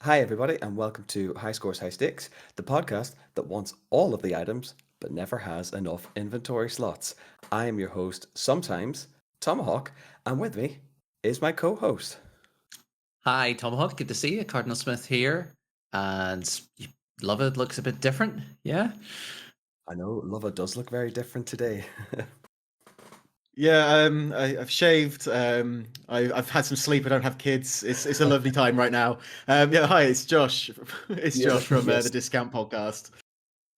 Hi, everybody, and welcome to High Scores, High Stakes, the podcast that wants all of the items but never has enough inventory slots. I am your host, sometimes Tomahawk, and with me is my co host. Hi, Tomahawk. Good to see you. Cardinal Smith here. And you love it. Looks a bit different. Yeah. I know Lova does look very different today. Yeah, I've shaved. I've had some sleep. I don't have kids. It's a lovely time right now. Yeah, hi, it's Josh. It's Josh from Yes. the DiscCount Podcast.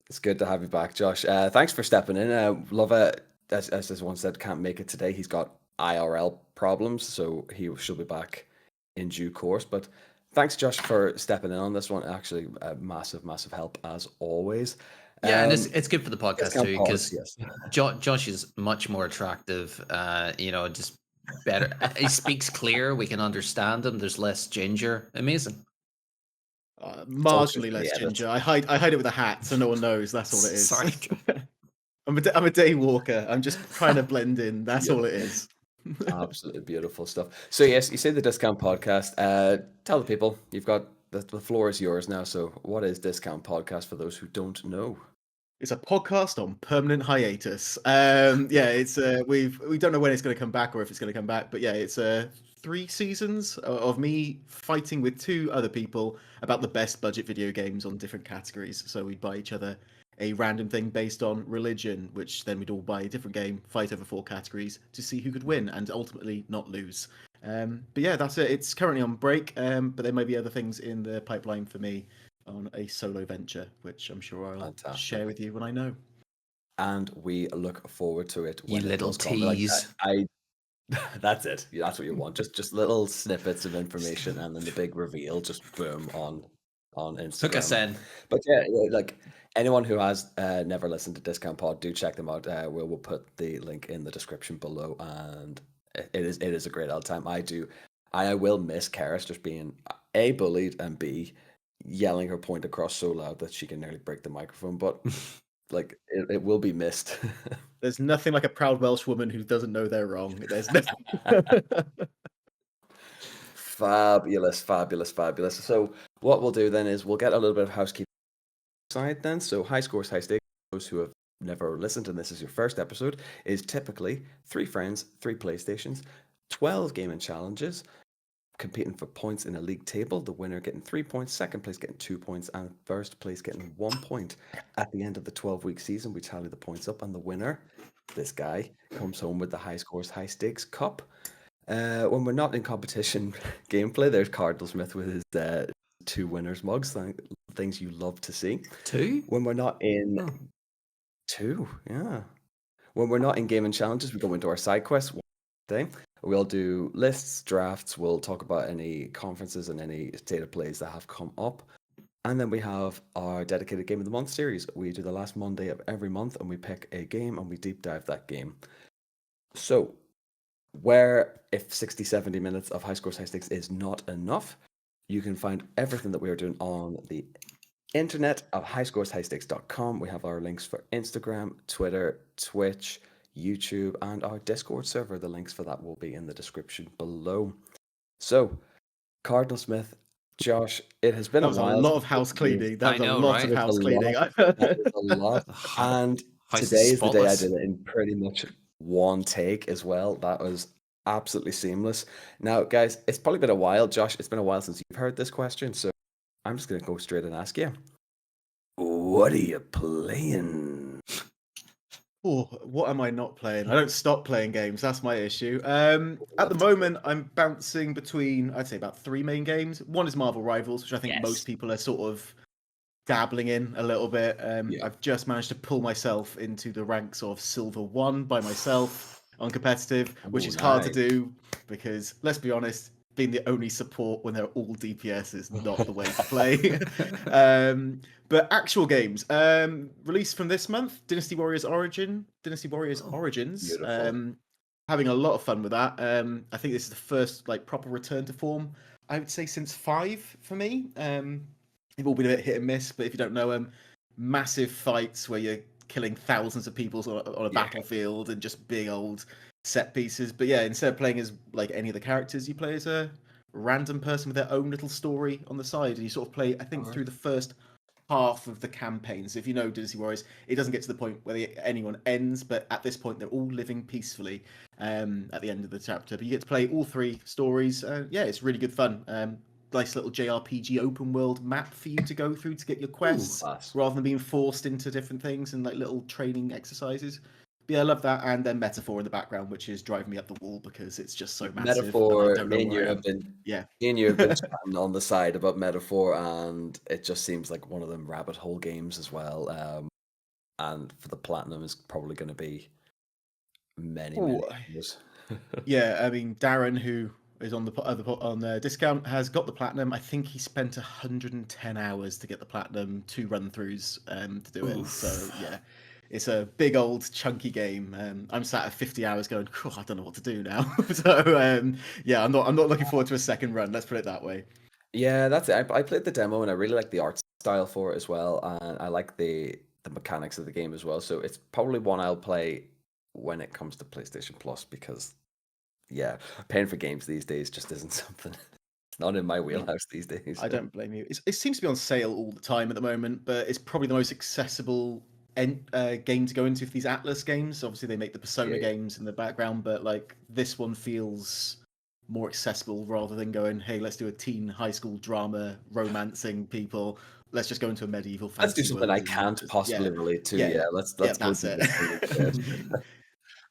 It's good to have you back, Josh. Thanks for stepping in. Lova, as this one said, can't make it today. He's got IRL problems, so he should be back in due course. But thanks, Josh, for stepping in on this one. Actually, massive, massive help as always. Yeah, and it's good for the podcast Discount too, Pod, because yes. Josh is much more attractive. Just better. He speaks clear. We can understand him. There's less ginger. Amazing. Marginally less yeah, ginger. I hide it with a hat so no one knows. That's all it is. Sorry. I'm a day walker. I'm just trying to blend in. That's all it is. Absolutely beautiful stuff. So yes, you say the Discount Podcast. Tell the people you've got the floor is yours now. So what is Discount Podcast for those who don't know? It's a podcast on permanent hiatus. It's we don't know when it's going to come back or if it's going to come back, but yeah, it's 3 seasons of me fighting with 2 other people about the best budget video games on different categories. So we'd buy each other a random thing based on religion, which then we'd all buy a different game, fight over 4 categories to see who could win and ultimately not lose. But yeah, that's it. It's currently on break, but there may be other things in the pipeline for me on a solo venture, which I'm sure I'll share with you when I know. And we look forward to it. You little tease. That's it. Yeah, that's what you want. Just little snippets of information, and then the big reveal. Just boom on Instagram. Hook us in. But yeah, like anyone who has never listened to Discount Pod, do check them out. We'll put the link in the description below, and it is a great old time. I will miss Karis just being A, bullied, and B, yelling her point across so loud that she can nearly break the microphone. But like it will be missed. There's nothing like a proud Welsh woman who doesn't know they're wrong. There's nothing. Fabulous. So what we'll do then is we'll get a little bit of housekeeping side then. So High Scores, High Stakes, those who have never listened and this is your first episode, is typically 3 friends, 3 PlayStations, 12 gaming challenges, competing for points in a league table, the winner getting 3 points, second place getting 2 points, and first place getting 1 point. At the end of the 12-week season, we tally the points up, and the winner, this guy, comes home with the High Scores, High Stakes Cup. When we're not in competition gameplay, there's Cardinal Smith with his 2 winners mugs, things you love to see. 2? When we're not in 2, yeah. When we're not in gaming challenges, we go into our side quests one day. We'll do lists, drafts, we'll talk about any conferences and any state of plays that have come up. And then we have our dedicated Game of the Month series. We do the last Monday of every month and we pick a game and we deep dive that game. So, where if 60, 70 minutes of High Scores, High Stakes is not enough, you can find everything that we are doing on the internet at highscoreshighstakes.com. We have our links for Instagram, Twitter, Twitch, YouTube, and our Discord server. The links for that will be in the description below. So, Cardinal Smith, Josh, it has been a while. A lot of house cleaning. That's I know, a lot right? of house cleaning. That is a lot. And today is the day I did it in pretty much one take as well. That was absolutely seamless. Now, guys, it's probably been a while. Josh, it's been a while since you've heard this question, so I'm just going to go straight and ask you. What are you playing? Oh, what am I not playing? I don't stop playing games. That's my issue. At the moment, I'm bouncing between, I'd say, about 3 main games. One is Marvel Rivals, which I think most people are sort of dabbling in a little bit. I've just managed to pull myself into the ranks of Silver 1 by myself on competitive, which is hard to do because, let's be honest, being the only support when they're all DPS is not the way to play. But actual games released from this month: Dynasty Warriors Origins. Having a lot of fun with that. I think this is the first proper return to form, I would say, since 5 for me. They've all been a bit hit and miss, but if you don't know them, massive fights where you're killing thousands of people on a battlefield and just big old set pieces. But yeah, instead of playing as any of the characters, you play as a random person with their own little story on the side, and you sort of play, I think, through the first half of the campaign. So if you know Dynasty Warriors, it doesn't get to the point where anyone ends, but at this point they're all living peacefully at the end of the chapter. But you get to play all 3 stories. Yeah, it's really good fun. Nice little JRPG open world map for you to go through to get your quests, rather than being forced into different things and like little training exercises. But yeah, I love that. And then Metaphor in the background, which is driving me up the wall because it's just so massive. Metaphor, And I don't know me and where you I have am. been Yeah. me and you have been chatting on the side about Metaphor, and it just seems like one of them rabbit hole games as well. And for the platinum is probably going to be many Oh, years. yeah, I mean Darren, who is on the discount, has got the platinum. I think he spent 110 hours to get the platinum, 2 run-throughs to do it. So yeah, it's a big old chunky game. I'm sat at 50 hours going, I don't know what to do now. So yeah, I'm not looking forward to a second run. Let's put it that way. Yeah, that's it. I played the demo and I really like the art style for it as well, and I like the mechanics of the game as well. So it's probably one I'll play when it comes to PlayStation Plus, because yeah, paying for games these days just isn't something. It's not in my wheelhouse these days. I don't blame you. It seems to be on sale all the time at the moment, but it's probably the most accessible game to go into for these Atlas games. Obviously, they make the Persona games in the background, but like this one feels more accessible rather than going, hey, let's do a teen high school drama romancing people. Let's just go into a medieval fantasy. Let's do something I can't possibly relate to. Yeah, let's go. That's it.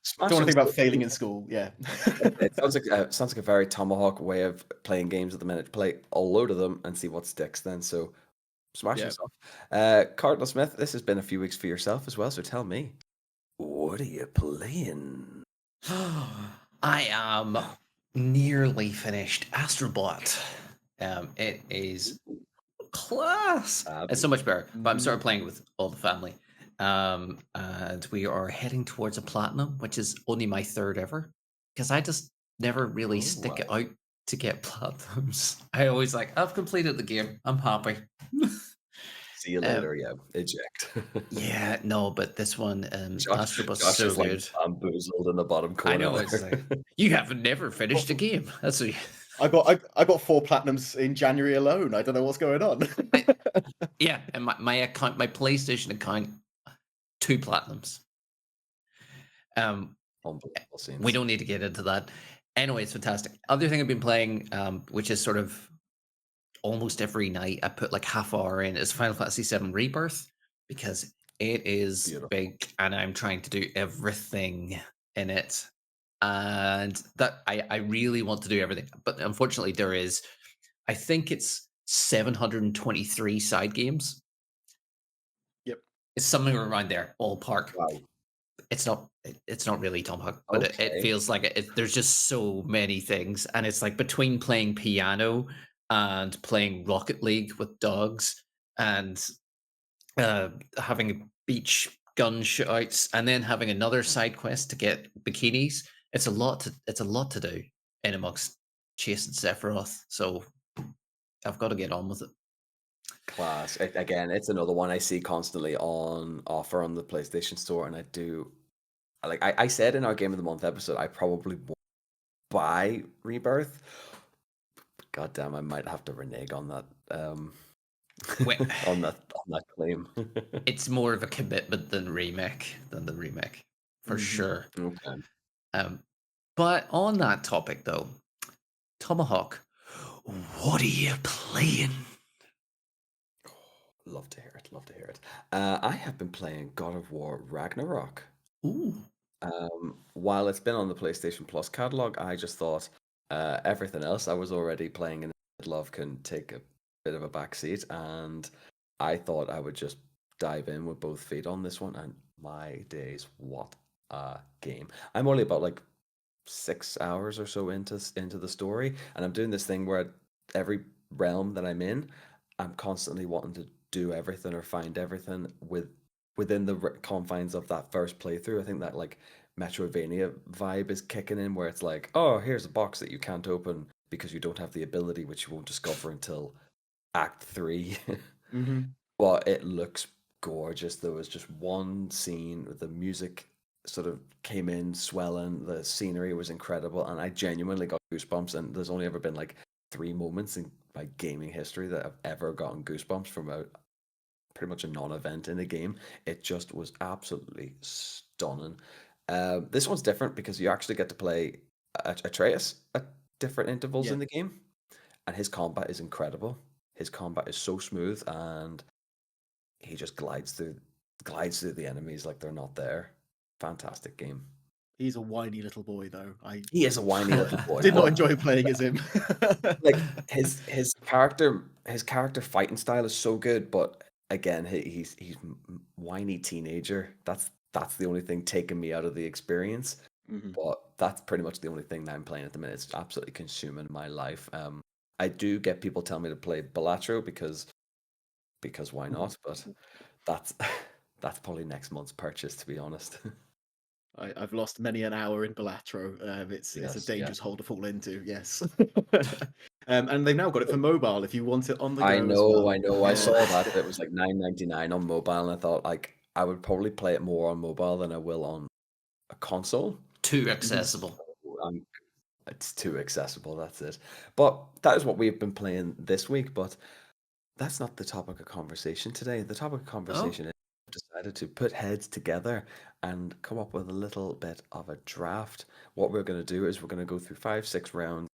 Smash Don't want to think about failing in school. Yeah. It sounds like a very Tomahawk way of playing games at the minute. Play a load of them and see what sticks then. So smash yourself. Cardinal Smith, this has been a few weeks for yourself as well. So tell me, what are you playing? I am nearly finished Astrobot. It is class. It's so much better, but I'm sort of playing it with all the family. And we are heading towards a platinum, which is only my 3rd ever, because I just never really stick it out to get platinums. I always I've completed the game, I'm happy. See you later. Eject. Yeah, no, but this one, Astrobot's Josh so is good. Bamboozled in the bottom corner. I know, it's you have never finished a game. That's what I got 4 platinums in January alone. I don't know what's going on. Yeah, and my account, my PlayStation account, 2 platinums. We don't need to get into that. Anyway, it's fantastic. Other thing I've been playing, which is sort of almost every night, I put like half hour in, is Final Fantasy VII Rebirth, because it is big and I'm trying to do everything in it. And that I really want to do everything. But unfortunately, I think it's 723 side games. Yep. It's something around there, ballpark. Wow. It's not really Tomahawk, but it feels like there's just so many things. And it's like between playing piano and playing Rocket League with dogs and having beach gun shootouts and then having another side quest to get bikinis. It's a lot to do in amongst chasing Sephiroth. So I've got to get on with it. Class. Again, it's another one I see constantly on offer on the PlayStation Store, and I do I said in our Game of the Month episode, I probably won't buy Rebirth. God damn, I might have to renege on that. On that claim. It's more of a commitment than the remake, for sure. Okay. But on that topic, though, Tomahawk, what are you playing? Love to hear it. I have been playing God of War Ragnarok. Ooh. While it's been on the PlayStation Plus catalog, I just thought everything else I was already playing in love can take a bit of a backseat, and I thought I would just dive in with both feet on this one. And my days, what a game! I'm only about 6 hours or so into the story, and I'm doing this thing where every realm that I'm in, I'm constantly wanting to do everything or find everything within the confines of that first playthrough. I think that Metroidvania vibe is kicking in, where it's like, oh, here's a box that you can't open because you don't have the ability, which you won't discover until Act 3. But it looks gorgeous. There was just one scene with the music sort of came in swelling, the scenery was incredible, and I genuinely got goosebumps. And there's only ever been 3 moments in my gaming history that I've ever gotten goosebumps from pretty much a non-event in a game. It just was absolutely stunning. This one's different because you actually get to play Atreus at different intervals Yeah. in the game, and his combat is incredible. His combat is so smooth, and he just glides through the enemies like they're not there. Fantastic game. He's a whiny little boy, though. He is a whiny little boy. Did not enjoy playing as him. Like his character fighting style is so good, but again, he's whiny teenager. That's the only thing taking me out of the experience. But that's pretty much the only thing that I'm playing at the minute. It's absolutely consuming my life. I do get people telling me to play Balatro because why not? But that's probably next month's purchase, to be honest. I've lost many an hour in Balatro. It's a dangerous hole to fall into. Yes. And they've now got it for mobile if you want it on the go. I know, as well. I know. I saw that it was like $9.99 on mobile, and I thought like I would probably play it more on mobile than I will on a console. Too accessible. It's too accessible. That's it. But that is what we've been playing this week. But that's not the topic of conversation today. The topic of conversation is we've decided to put heads together and come up with a little bit of a draft. What we're going to do is we're going to go through 5-6 round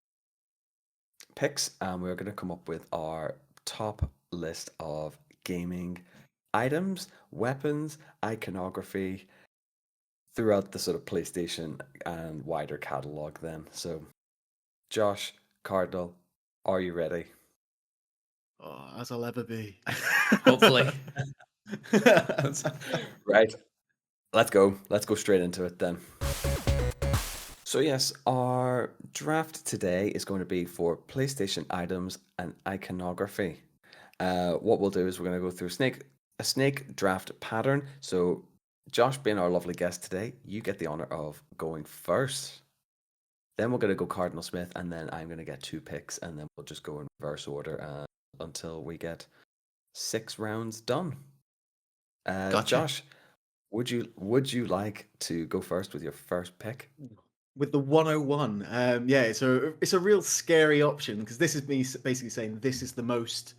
picks, and we're going to come up with our top list of gaming items, weapons, iconography throughout the sort of PlayStation and wider catalog then. So, Josh, Cardinal, are you ready? Oh, as I'll ever be. Hopefully. Right. Let's go. Let's go straight into it then. So yes, our draft today is going to be for PlayStation items and iconography. What we'll do is we're going to go through a snake draft pattern. So Josh, being our lovely guest today, you get the honor of going first. Then we're going to go Cardinal Smith, and then I'm going to get 2 picks, and then we'll just go in reverse order until we get 6 rounds done. Gotcha. Josh, would you like to go first with your first pick? With the 101, yeah, it's a real scary option because this is me basically saying this is the most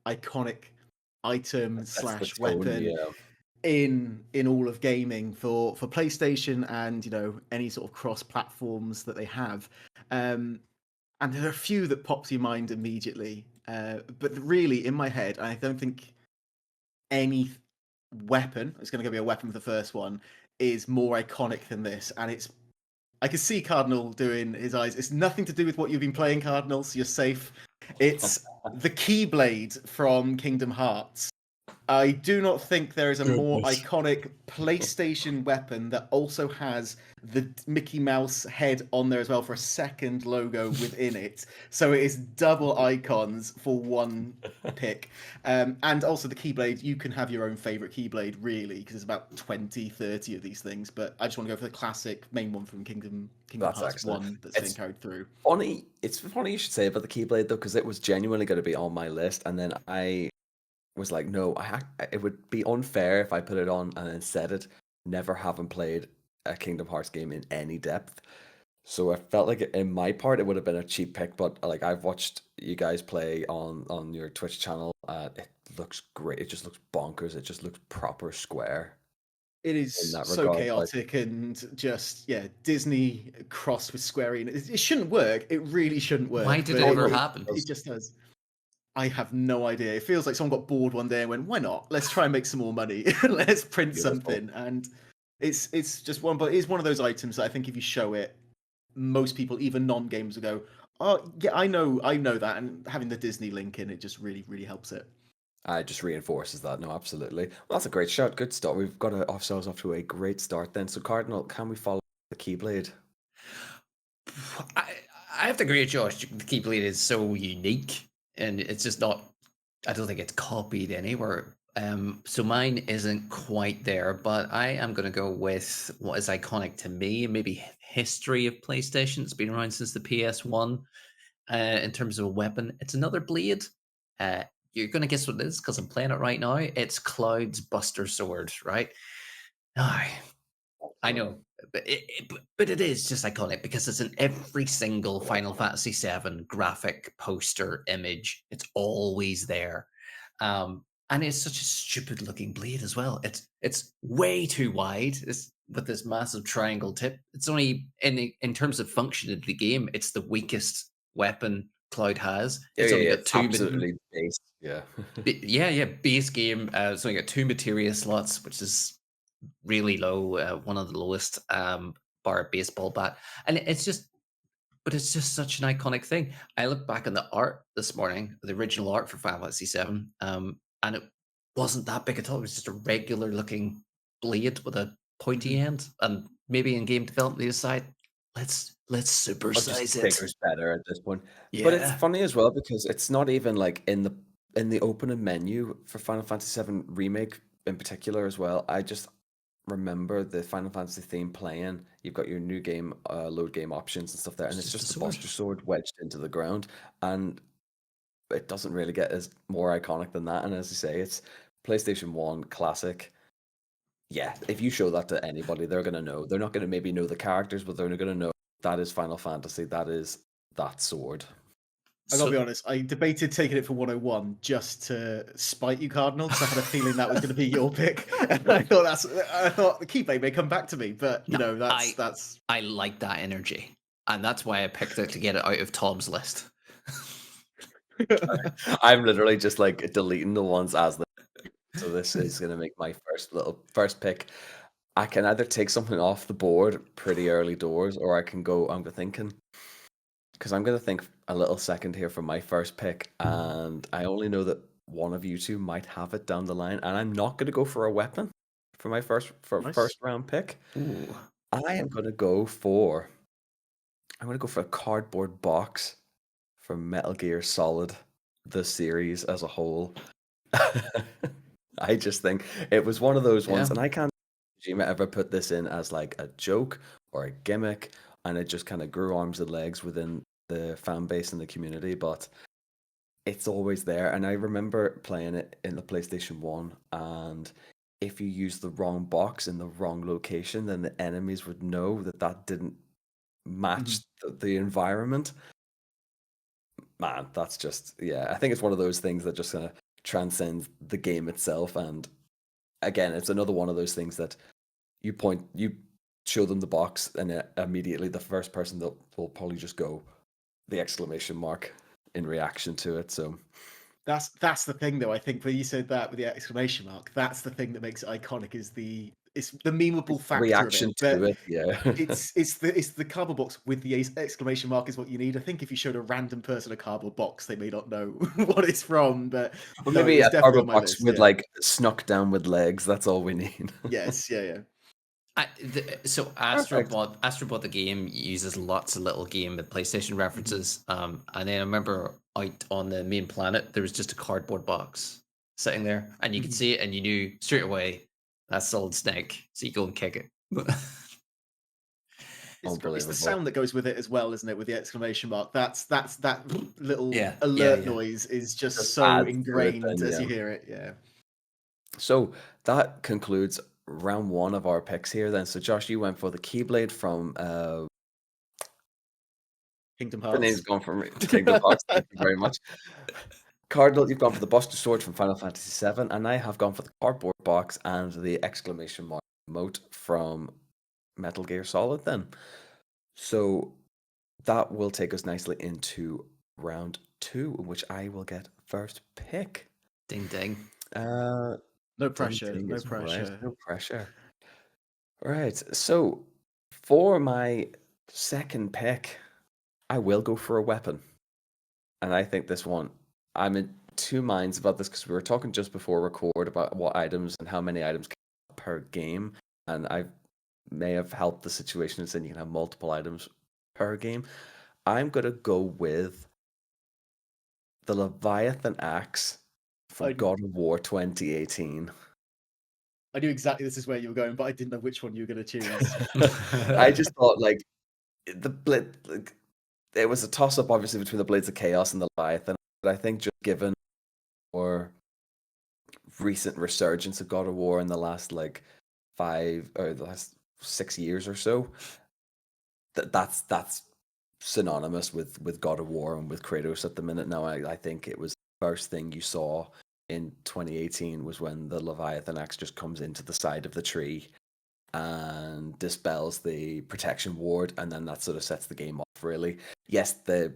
iconic item / weapon in all of gaming for PlayStation and any sort of cross platforms that they have. And there are a few that pop to your mind immediately, but really in my head, I don't think any weapon, it's going to be a weapon for the first one, is more iconic than this, and I can see Cardinal doing his eyes. It's nothing to do with what you've been playing, Cardinal, so you're safe. It's the Keyblade from Kingdom Hearts. I do not think there is a more iconic PlayStation weapon that also has the Mickey Mouse head on there as well for a second logo within it. So it is double icons for one pick. And also the Keyblade, you can have your own favourite Keyblade, really, because there's about 20, 30 of these things. But I just want to go for the classic main one from Kingdom Hearts 1 that's being carried through. It's funny you should say about the Keyblade, though, because it was genuinely going to be on my list, and then I was like, no, it would be unfair if I put it on and then said it, never having played a Kingdom Hearts game in any depth. So I felt like in my part, it would have been a cheap pick, but like I've watched you guys play on your Twitch channel. It looks great. It just looks bonkers. It just looks proper square. It is so chaotic and just, Disney crossed with Square Enix. It shouldn't work. It really shouldn't work. Why did it ever happen? It just does. I have no idea. It feels like someone got bored one day and went, "Why not? Let's try and make some more money. Let's print something." And it's just one, but it's one of those items that I think if you show it, most people, even non-gamers, will go, "Oh, yeah, I know that." And having the Disney link in it just really, really helps it. It just reinforces that. No, absolutely. Well, that's a great shot. Good start. We've got ourselves off to a great start then. So, Cardinal, can we follow the Keyblade? I have to agree with Josh. The Keyblade is so unique. And it's just not, I don't think it's copied anywhere. So mine isn't quite there, but I am going to go with what is iconic to me, maybe history of PlayStation. It's been around since the PS1 in terms of a weapon. It's another blade. You're going to guess what it is because I'm playing it right now. It's Cloud's Buster Sword, right? I know. but it is just iconic because it's in every single Final Fantasy VII graphic, poster, image. It's always there. And it's such a stupid looking blade as well. It's way too wide. It's with this massive triangle tip. It's only in terms of function of the game, it's the weakest weapon Cloud has. It's only got it's absolutely base. Yeah. base game. It's only got 2 materia slots, which is really low, one of the lowest, bar a baseball bat. And it's just such an iconic thing. I looked back on the art this morning, the original art for Final Fantasy VII, and it wasn't that big at all. It was just a regular looking blade with a pointy end. And maybe in game development, they decide, let's supersize it. Bigger's better at this point. But it's funny as well because it's not even like in the opening menu for Final Fantasy VII Remake in particular as well. I just remember the Final Fantasy theme playing. You've got your new game, load game options and stuff there, and it's just the Buster Sword wedged into the ground, and it doesn't really get as more iconic than that. And as you say, it's PlayStation 1 classic. Yeah, if you show that to anybody, they're gonna know. They're not gonna maybe know the characters, but they're gonna know that is Final Fantasy. That is that sword. I gotta be honest, I debated taking it for 101 just to spite you, Cardinal, because I had a feeling that was going to be your pick, and I thought the Keyblade may come back to me, but that's. I like that energy, and that's why I picked it to get it out of Tom's list. I'm literally just like deleting the ones as the. So this is going to make my first pick. I can either take something off the board pretty early doors, or I can go. I'm thinking. Because I'm going to think a little second here for my first pick, and I only know that one of you two might have it down the line, and I'm not going to go for a weapon for my first round pick. Ooh. I am going to go for a cardboard box from Metal Gear Solid, the series as a whole. I just think it was one of those ones, and I can't imagine Kojima ever put this in as like a joke or a gimmick. And it just kind of grew arms and legs within the fan base and the community, but it's always there. And I remember playing it in the PlayStation 1, and if you use the wrong box in the wrong location, then the enemies would know that didn't match the environment. Man, that's just, I think it's one of those things that just kind of transcends the game itself. And again, it's another one of those things that you show them the box, and immediately the first person that will probably just go the exclamation mark in reaction to it. So that's the thing, though. I think when you said that with the exclamation mark, that's the thing that makes it iconic. It's the memeable factor reaction of it. To it. Yeah, it's the cardboard box with the exclamation mark is what you need. I think if you showed a random person a cardboard box, they may not know what it's from. But maybe a cardboard box with like snuck down with legs. That's all we need. Yes, yeah. So Astrobot the game uses lots of little game and PlayStation references. And then I remember out on the main planet there was just a cardboard box sitting there, and you could see it, and you knew straight away that's Solid Snake. So you go and kick it. It's the sound that goes with it as well, isn't it? With the exclamation mark, that's that little alert noise is just so ingrained as you hear it. Yeah. So that concludes round 1 of our picks here then. So Josh, you went for the Keyblade from Kingdom Hearts. The name's gone from Kingdom Hearts. Thank you very much. Cardinal, you've gone for the Buster Sword from Final Fantasy VII, and I have gone for the cardboard box and the exclamation mark emote from Metal Gear Solid then. So that will take us nicely into round 2, in which I will get first pick. Ding ding. No pressure. No pressure. Right. So for my second pick, I will go for a weapon. And I think this one, I'm in two minds about this because we were talking just before record about what items and how many items per game. And I may have helped the situation in saying you can have multiple items per game. I'm going to go with the Leviathan Axe from God of War 2018. I knew exactly this is where you were going, but I didn't know which one you were going to choose. I just thought, like, it was a toss-up, obviously, between the Blades of Chaos and the Leviathan. But I think just given our recent resurgence of God of War in the last, 5 or the last 6 years or so. That's synonymous with God of War and with Kratos at the minute now. I think it was the first thing you saw in 2018 was when the Leviathan axe just comes into the side of the tree and dispels the protection ward, and then that sort of sets the game off, really. Yes, the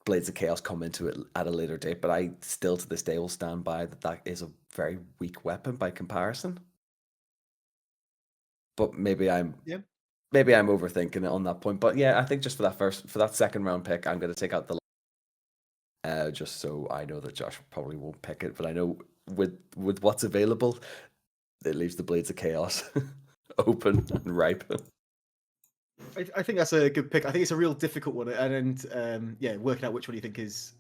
Blades of Chaos come into it at a later date, but I still to this day will stand by that is a very weak weapon by comparison. But maybe I'm overthinking it on that point. But yeah, I think just for that second round pick, I'm going to take out the just so I know that Josh probably won't pick it, but I know with what's available, it leaves the Blades of Chaos open and ripe. I think that's a good pick. I think it's a real difficult one, and working out which one you think is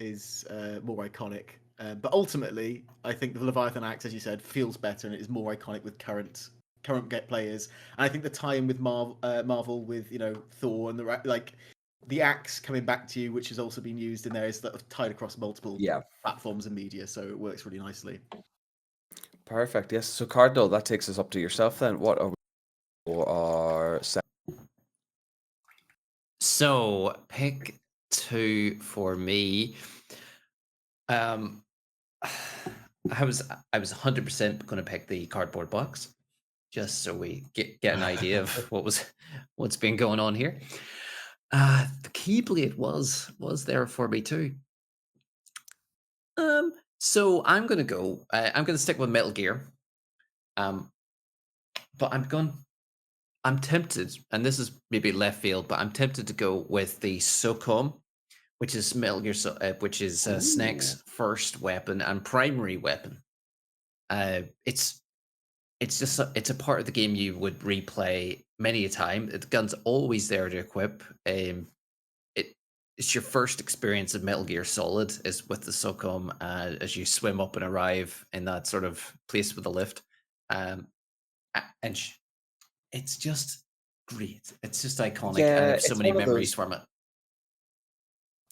more iconic. But ultimately, I think the Leviathan axe, as you said, feels better and it is more iconic with current players. And I think the tie-in with Marvel with Thor and the axe coming back to you, which has also been used in there, is sort of tied across multiple platforms and media, so it works really nicely. Perfect. Yes. So Cardinal, that takes us up to yourself then. What are we for our second? So pick 2 for me. I was 100% going to pick the cardboard box, just so we get an idea of what's been going on here. The Keyblade was there for me too. So I'm gonna go. I'm gonna stick with Metal Gear. But I'm tempted, and this is maybe left field, but I'm tempted to go with the SOCOM, which is Metal Gear, which is Snake's first weapon and primary weapon. It's a part of the game you would replay many a time. The gun's always there to equip. It's your first experience of Metal Gear Solid is with the SOCOM as you swim up and arrive in that sort of place with the lift. It's just great. It's just iconic. Yeah, and I have so it's many one of memories those- from it.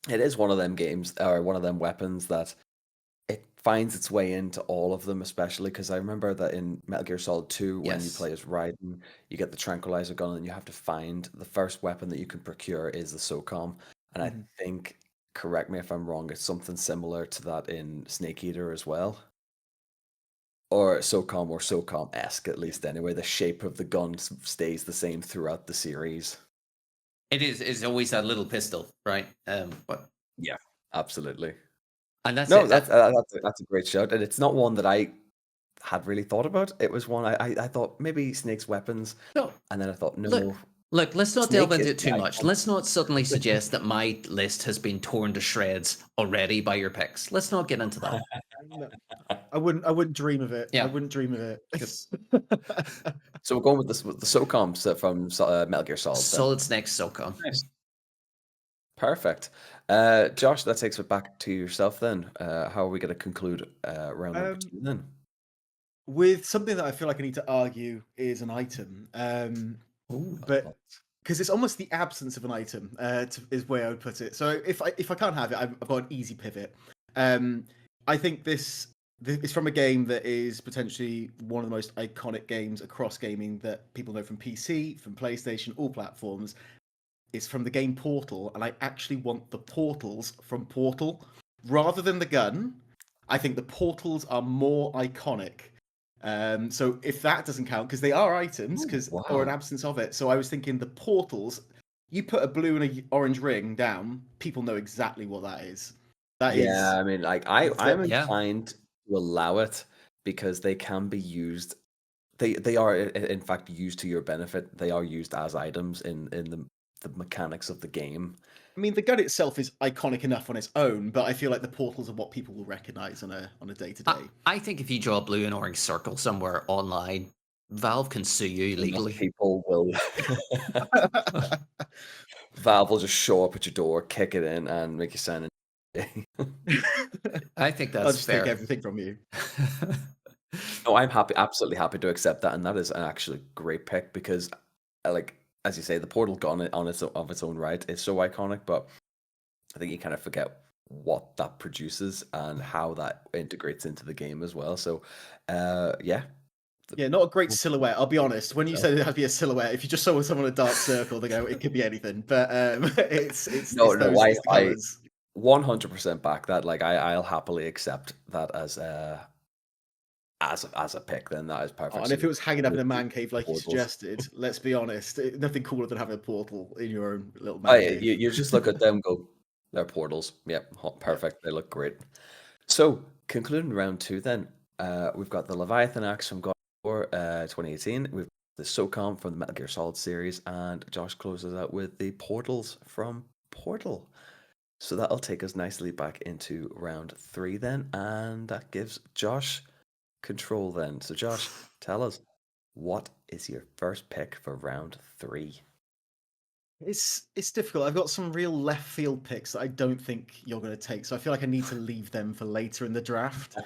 It is one of them games or one of them weapons that it finds its way into all of them, especially because I remember that in Metal Gear Solid 2, when you Yes. play as Raiden, you get the tranquilizer gun and you have to find the first weapon that you can procure is the SOCOM. And I think, correct me if I'm wrong, it's something similar to that in Snake Eater as well. Or SOCOM or SOCOM-esque, at least anyway. The shape of the gun stays the same throughout the series. It is. It's always that little pistol, right? But Yeah, absolutely. and that's No, it. that's a great shout, and it's not one that I had really thought about. It was one I thought maybe Snake's weapons, No, and then I thought no. look. Let's not delve Snake into is it too the much. icon. Let's not suddenly suggest that my list has been torn to shreds already by your picks. Let's not get into that. I wouldn't dream of it. Yeah. I wouldn't dream of it. So we're going with the SOCOM set from Metal Gear Solid. Then. Solid Snake SOCOM. Nice. Perfect. Josh, that takes it back to yourself then. How are we going to conclude round number 2 then? With something that I feel like I need to argue is an item, but because it's almost the absence of an item is where I would put it. So if I can't have it, I've got an easy pivot. I think this is from a game that is potentially one of the most iconic games across gaming that people know from PC, from PlayStation, all platforms. It's from the game Portal, and I actually want the portals from Portal rather than the gun. I think the portals are more iconic. So if that doesn't count, because they are items, or an absence of it. So I was thinking the portals. You put a blue and an orange ring down, people know exactly what that is. I mean, like I'm inclined to allow it because they can be used. They are in fact used to your benefit. They are used as items in the mechanics of the game. I mean, the gun itself is iconic enough on its own, but I feel like the portals are what people will recognize on a day-to-day. I think if you draw a blue and orange circle somewhere online, Valve can sue you legally. People will. Valve will just show up at your door, kick it in, and make you sign in. I think that's I'll just fair. take everything from you. No, I'm absolutely happy to accept that, and that is an actually great pick because, like as you say, the portal gun of its own right is so iconic, but I think you kind of forget what that produces and how that integrates into the game as well. So, yeah, Yeah, not a great silhouette. I'll be honest. When you said it had to be a silhouette, if you just saw someone in a dark circle, they go, it could be anything. But it's No, those no, it's the I colours. 100% back that. Like, I'll happily accept that as a pick. Then that is perfect. And if it was hanging up in a With man cave, like you portals. suggested, let's be honest, nothing cooler than having a portal in your own little man cave. You just look at them, go, they're portals. Yep, perfect. They look great. So, concluding round 2 then, we've got the Leviathan Axe from God of War 2018. We've got the SOCOM from the Metal Gear Solid series, and Josh closes out with the Portals from Portal. So that'll take us nicely back into round 3 then, and that gives Josh control then. So Josh, tell us, what is your first pick for round 3? It's difficult. I've got some real left field picks that I don't think you're going to take, so I feel like I need to leave them for later in the draft.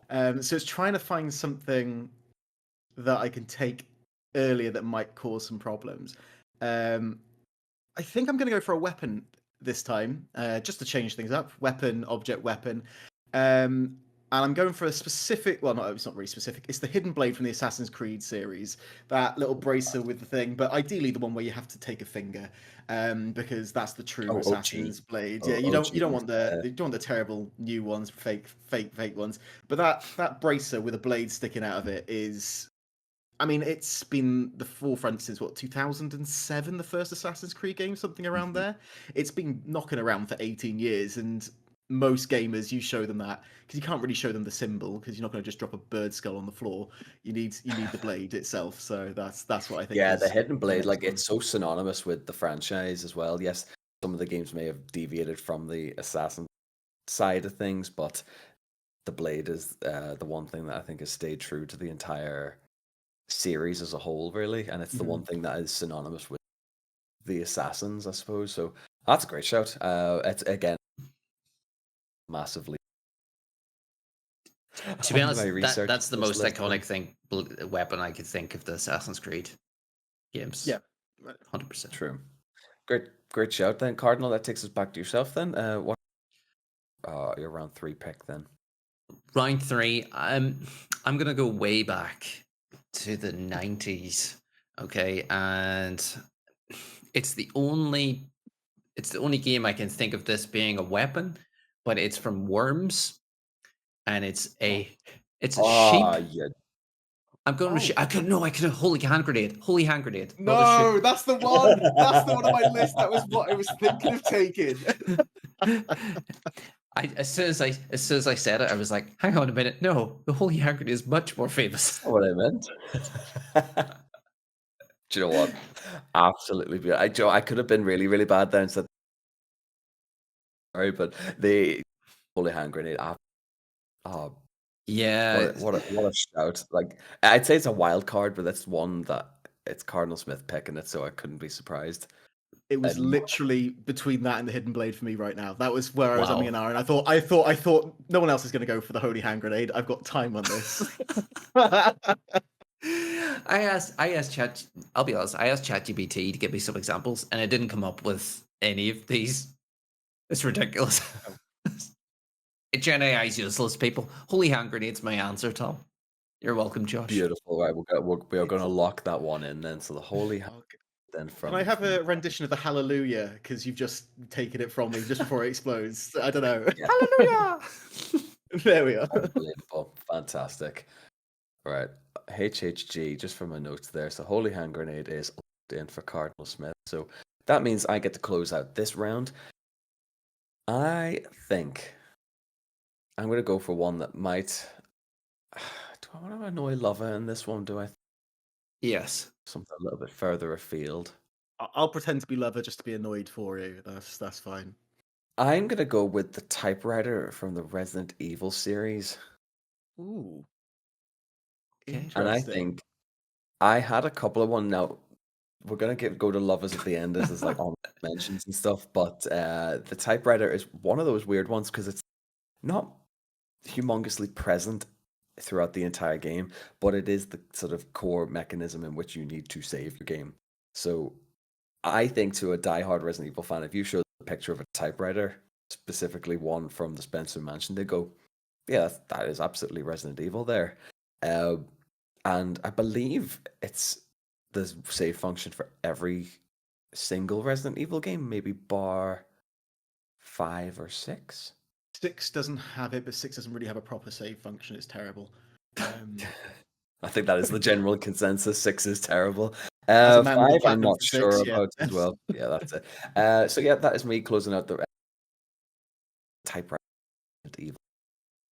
So it's trying to find something that I can take earlier that might cause some problems. I think I'm going to go for a weapon this time, just to change things up. Weapon, object, weapon. And I'm going for a specific, well, it's not really specific. It's the Hidden Blade from the Assassin's Creed series. That little bracer with the thing, but ideally the one where you have to take a finger, because that's the true Assassin's Blade. Yeah, you don't want the terrible new ones, fake ones. But that bracer with a blade sticking out of it is, I mean, it's been the forefront since 2007, the first Assassin's Creed game, something around there. It's been knocking around for 18 years, and most gamers, you show them that, because you can't really show them the symbol, because you're not going to just drop a bird skull on the floor. You need the blade itself. So that's what I think. Yeah, the Hidden Blade, like, it's so synonymous with the franchise as well. Yes, some of the games may have deviated from the assassin side of things, but the blade is the one thing that I think has stayed true to the entire series as a whole, really, and it's the one thing that is synonymous with the assassins, I suppose. So that's a great shout. It's again massively. To be honest, that's the most iconic weapon I could think of the Assassin's Creed games. Yeah, 100%. True. Great shout then, Cardinal. That takes us back to yourself then. What your round 3 pick then? Round 3, I'm gonna go way back to the 90s. Okay, and it's the only game I can think of this being a weapon, but it's from Worms, and it's a sheep. Yeah. I'm going to. I could holy hand grenade. Holy hand grenade. No, that's the one. That's the one on my list. That was what I was thinking of taking. As soon as I said it, I was like, hang on a minute. No, the holy hand grenade is much more famous. That's what I meant. Do you know what? Absolutely beautiful. I could have been really, really bad there and said sorry, but the holy hand grenade. Yeah. What a shout! Like, I'd say it's a wild card, but that's one that it's Cardinal Smith picking it, so I couldn't be surprised. It was literally between that and the Hidden Blade for me right now. That was where I was umming an hour, and I thought no one else is going to go for the holy hand grenade. I've got time on this. I'll be honest, I asked ChatGPT to give me some examples, and it didn't come up with any of these. It's ridiculous. Gen AI is useless, people. Holy hand grenade's my answer, Tom. You're welcome, Josh. Beautiful. Right, we are going to lock that one in then. So the holy hand. Then from. Can I have a rendition of the Hallelujah? Because you've just taken it from me just before it explodes. I don't know. Yeah. Hallelujah. There we are. Unbelievable. Fantastic. All right. HHG, just for my notes there. So holy hand grenade is in for Cardinal Smith. So that means I get to close out this round. I think I'm going to go for one that might. Do I want to annoy Lover in this one? Do I? Yes. Something a little bit further afield. I'll pretend to be Lover just to be annoyed for you. That's fine. I'm going to go with the typewriter from the Resident Evil series. Ooh. And I think I had a couple of one. Now we're gonna go to Lovers at the end. This is like on mentions and stuff, but the typewriter is one of those weird ones because it's not humongously present throughout the entire game, but it is the sort of core mechanism in which you need to save your game. So I think to a diehard Resident Evil fan, if you show the picture of a typewriter, specifically one from the Spencer Mansion, they go, "Yeah, that is absolutely Resident Evil there." And I believe it's the save function for every single Resident Evil game, maybe bar 5 or 6. 6 doesn't have it, but 6 doesn't really have a proper save function. It's terrible. I think that is the general consensus. 6 is terrible. As a man 5, with a I'm platinum not for sure 6, yeah. about as well. Yeah, that's it. So yeah, that is me closing out the typewriter Evil.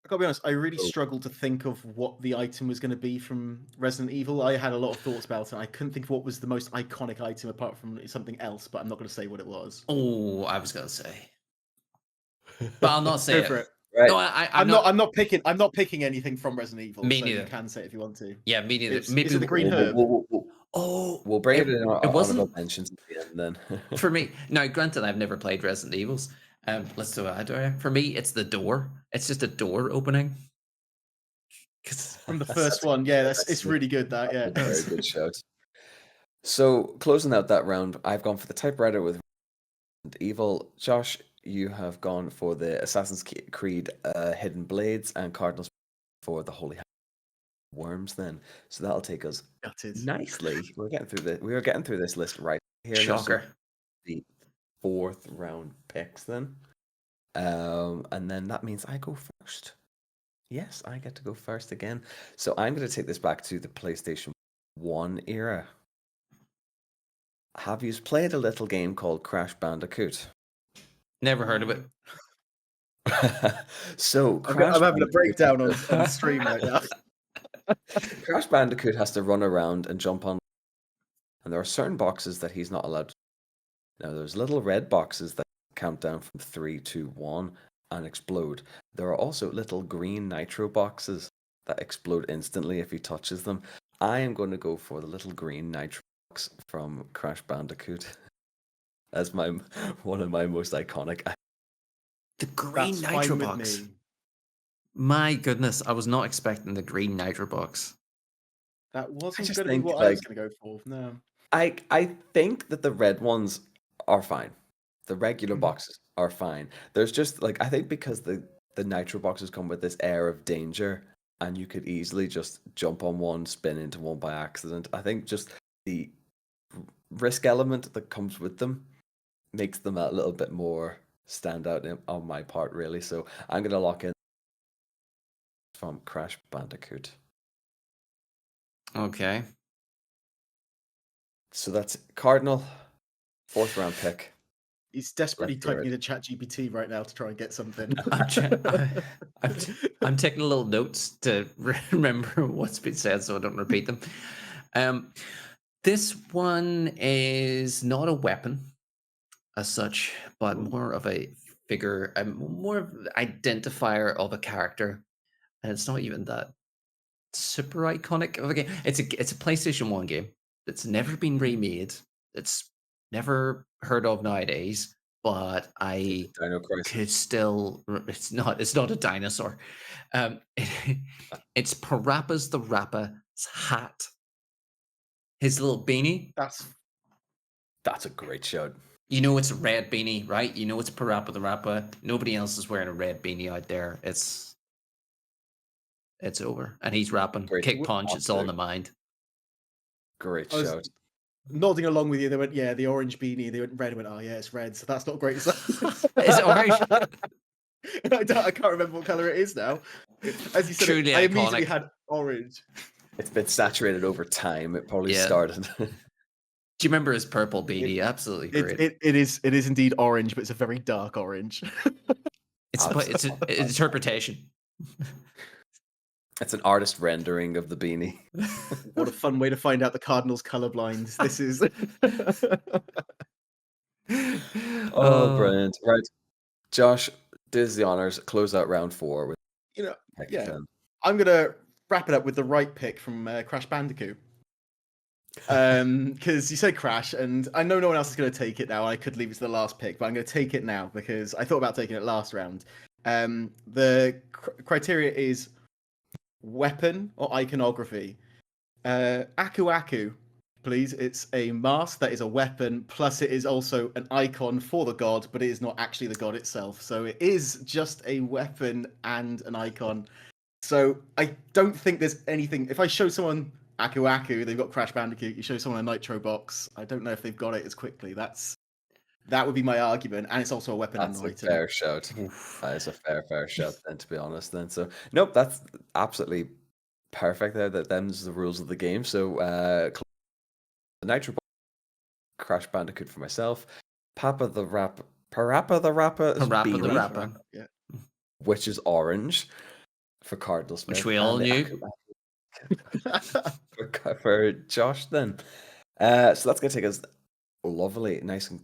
I gotta be honest, I really struggled to think of what the item was going to be from Resident Evil. I had a lot of thoughts about it. I couldn't think of what was the most iconic item apart from something else, but I'm not going to say what it was. Oh, I was going to say, but I'll not say Go for it. Right. No, I'm not picking. I'm not picking anything from Resident Evil. Me so neither. You can say it if you want to. Yeah, me neither. Is it the green herb? We'll bring it in honorable mentions at the end then. For me, now granted, I've never played Resident Evils. Let's do it. For me, it's the door. It's just a door opening. From the first one, yeah, it's really good. That yeah, very good shout. So closing out that round, I've gone for the typewriter with Resident Evil. Josh, you have gone for the Assassin's Creed Hidden Blades, and Cardinal Smith for the Holy Worms. Then, so that'll take us nicely. We are getting through this list right here. Shocker. The 4th round picks then, and then that means I go first. Yes, I get to go first again. So I'm going to take this back to the PlayStation 1 era. Have you played a little game called Crash Bandicoot? Never heard of it. So I'm having a breakdown on stream right now. Crash Bandicoot has to run around and jump on, and there are certain boxes that he's not allowed to. Now there's little red boxes that count down from 3, 2, 1 and explode. There are also little green nitro boxes that explode instantly if he touches them. I am going to go for the little green nitro box from Crash Bandicoot as one of my most iconic. The green nitro box. My goodness, I was not expecting the green nitro box. That wasn't going to be what I was going to go for. No, I think that the red ones are fine. The regular boxes are fine. There's just I think because the nitro boxes come with this air of danger, and you could easily just jump on one, spin into one by accident. I think just the risk element that comes with them makes them a little bit more stand out on my part, really. So I'm going to lock in from Crash Bandicoot. Okay. So that's Cardinal, 4th round pick. He's desperately typing into ChatGPT right now to try and get something. I'm taking little notes to remember what's been said so I don't repeat them. This one is not a weapon as such, but more of a figure, more of an identifier of a character. And it's not even that super iconic of a game. It's a PlayStation 1 game that's never been remade. It's never heard of nowadays, but I could still. It's not a dinosaur. It's Parappa's the Rappa's hat. His little beanie. That's a great shout. You know it's a red beanie, right? You know it's Parappa the Rappa. Nobody else is wearing a red beanie out there. It's over, and he's rapping. Great. Kick punch. It's all in the mind. Great shout. Nodding along with you, they went, yeah, the orange beanie. They went red. I went, oh yeah, it's red. So that's not great. Is it orange? I can't remember what color it is now. As you said, truly I iconic. immediately had orange. It's been saturated over time. It probably started. Do you remember his purple beanie? Absolutely great. It is indeed orange, but it's a very dark orange. It's an interpretation. It's an artist rendering of the beanie. What a fun way to find out the Cardinals colorblind. This is. Brilliant! Right, Josh, does the honors. Close out round 4 with. I'm gonna wrap it up with the right pick from Crash Bandicoot. Because you said Crash, and I know no one else is going to take it now. I could leave it to the last pick, but I'm going to take it now because I thought about taking it last round. The criteria is weapon or iconography. Aku Aku, please. It's a mask that is a weapon, plus it is also an icon for the god, but it is not actually the god itself. So it is just a weapon and an icon. So I don't think there's anything. If I show someone Aku Aku, they've got Crash Bandicoot. You show someone a Nitro box. I don't know if they've got it as quickly. That would be my argument, and it's also a weapon That's and a item. fair shout. That is a fair shout then, to be honest. Then, so nope, that's absolutely perfect. There, that them's the rules of the game. So, the Nitro box, Crash Bandicoot for myself, Parappa the Rapper is Parappa the Beanie, Rapper. Yeah. which is orange for Cardinal Smith, Which we all and the knew. for Josh then. So that's going to take us lovely, nice and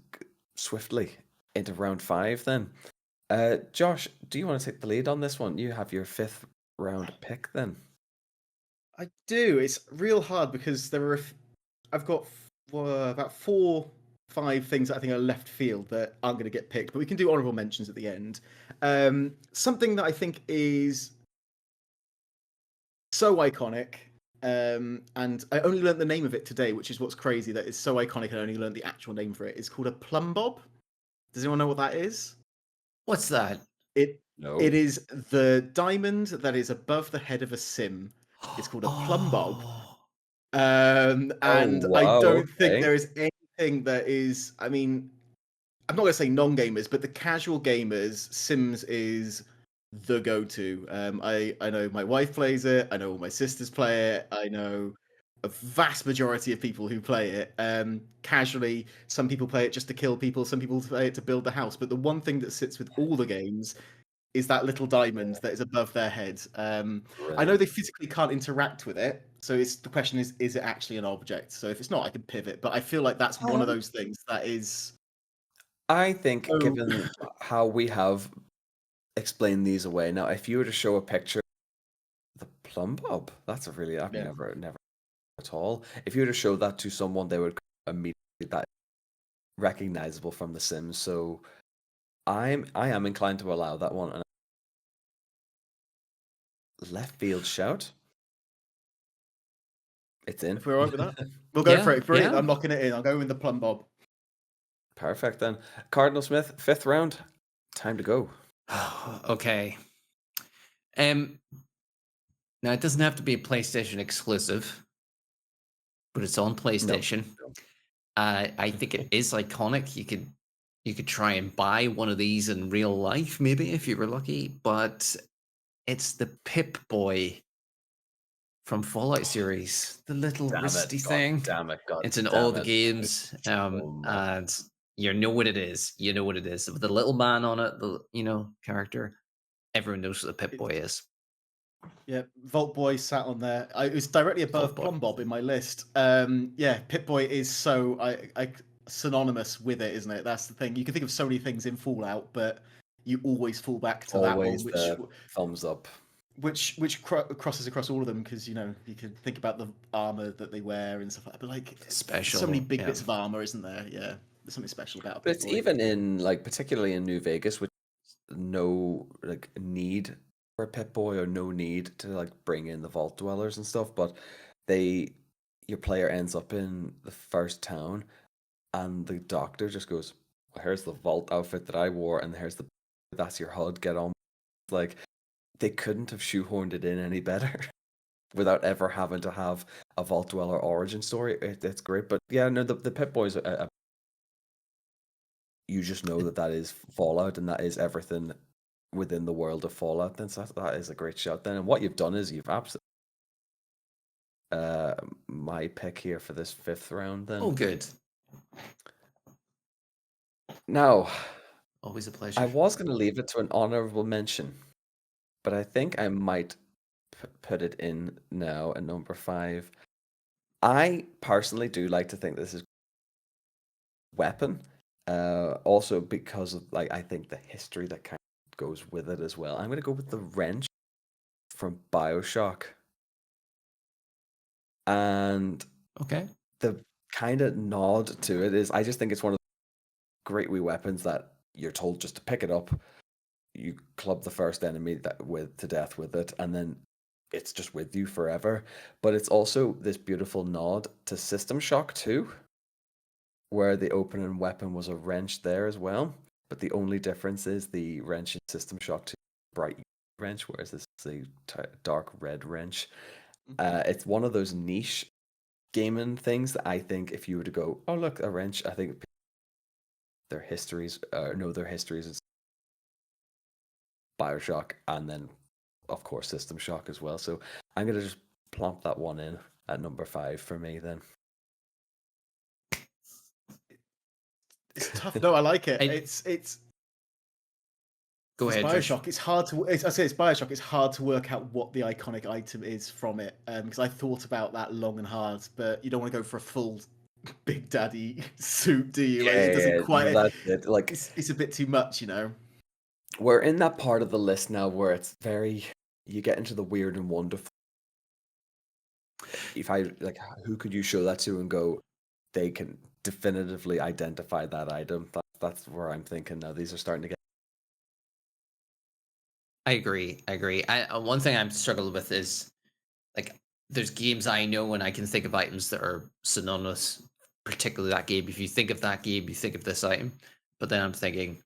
swiftly into round 5 then. Josh, do you want to take the lead on this one? You have your 5th round pick then. I do. It's real hard because I've got about 4-5 things that I think are left field that aren't going to get picked, but we can do honorable mentions at the end. Something that I think is so iconic, and I only learned the name of it today, which is what's crazy, that it's so iconic I only learned the actual name for it. It's called a plumb bob. Does anyone know what that is? What's that? No. It is the diamond that is above the head of a sim. It's called a plumb bob. And wow, I don't okay. think there is anything that is, I mean, I'm not going to say non-gamers, but the casual gamers, Sims is the go-to. I know my wife plays it. I know all my sisters play it. I know a vast majority of people who play it casually. Some people play it just to kill people. Some people play it to build the house. But the one thing that sits with all the games is that little diamond that is above their head. I know they physically can't interact with it, so the question is it actually an object? So if it's not, I can pivot. But I feel like that's one of those things that is. I think, given how we have explained these away, now if you were to show a picture of the plumb bob, that's a really, I've never at all. If you were to show that to someone, they would immediately that recognizable from The Sims. So I am inclined to allow that one. And left field shout. It's in. If we're all right with that, we'll go for it. Brilliant. Yeah. I'm locking it in. I'll go with the plumb bob. Perfect then. Cardinal Smith, 5th round. Time to go. Okay. Now it doesn't have to be a PlayStation exclusive, but it's on PlayStation. No. I think it is iconic. You could try and buy one of these in real life, maybe if you were lucky, but it's the Pip-Boy from Fallout series, the little wristy thing. Damn it, God. It's in all the games, and you know what it is. You know what it is. With the little man on it, the character. Everyone knows what the Pip-Boy is. Yeah, Vault Boy sat on there. It was directly above Plum Bob in my list. Yeah, Pip-Boy is so synonymous with it, isn't it? That's the thing. You can think of so many things in Fallout, but you always fall back to that one, which thumbs up. Which crosses across all of them, because you can think about the armor that they wear and stuff like that. But like, special, so many big bits of armor, isn't there? Yeah, there's something special about it. But it's even in particularly in New Vegas, which no need for a Pip-Boy or no need to bring in the Vault Dwellers and stuff. But your player ends up in the first town, and the doctor just goes, "Well, here's the Vault outfit that I wore, and that's your HUD. Get on." They couldn't have shoehorned it in any better without ever having to have a Vault Dweller origin story. It's great. But yeah, no, the Pip-Boys, you just know that is Fallout, and that is everything within the world of Fallout. Then so that is a great shot then. And what you've done is you've absolutely my pick here for this 5th round then. Oh, good. Now, always a pleasure. I was going to leave it to an honorable mention, but I think I might put it in now at number 5. I personally do like to think this is weapon, also because of I think the history that kind of goes with it as well. I'm going to go with the wrench from BioShock, and the kind of nod to it is I just think it's one of the great wee weapons that you're told just to pick it up. You club the first enemy to death with it, and then it's just with you forever. But it's also this beautiful nod to System Shock 2, where the opening weapon was a wrench there as well. But the only difference is the wrench in System Shock 2 bright wrench, whereas this is a dark red wrench. It's one of those niche gaming things that I think if you were to go, oh look, a wrench, I think their histories know their histories is Bioshock, and then of course System Shock as well. So I'm gonna just plonk that one in at number 5 for me then. It's tough. No, I like it. Go ahead, Bioshock. It's hard to. I say it's Bioshock. It's hard to work out what the iconic item is from it, because I thought about that long and hard. But you don't want to go for a full Big Daddy suit, do you? Like, it doesn't quite. That's it. Like it's a bit too much, you know. We're in that part of the list now where it's very. You get into the weird and wonderful. If I like, who could you show that to and go, they can definitively identify that item? That's where I'm thinking now. These are starting to get. I agree. One thing I'm struggling with is like there's games I know and I can think of items that are synonymous, particularly that game. If you think of that game, you think of this item. But then I'm thinking,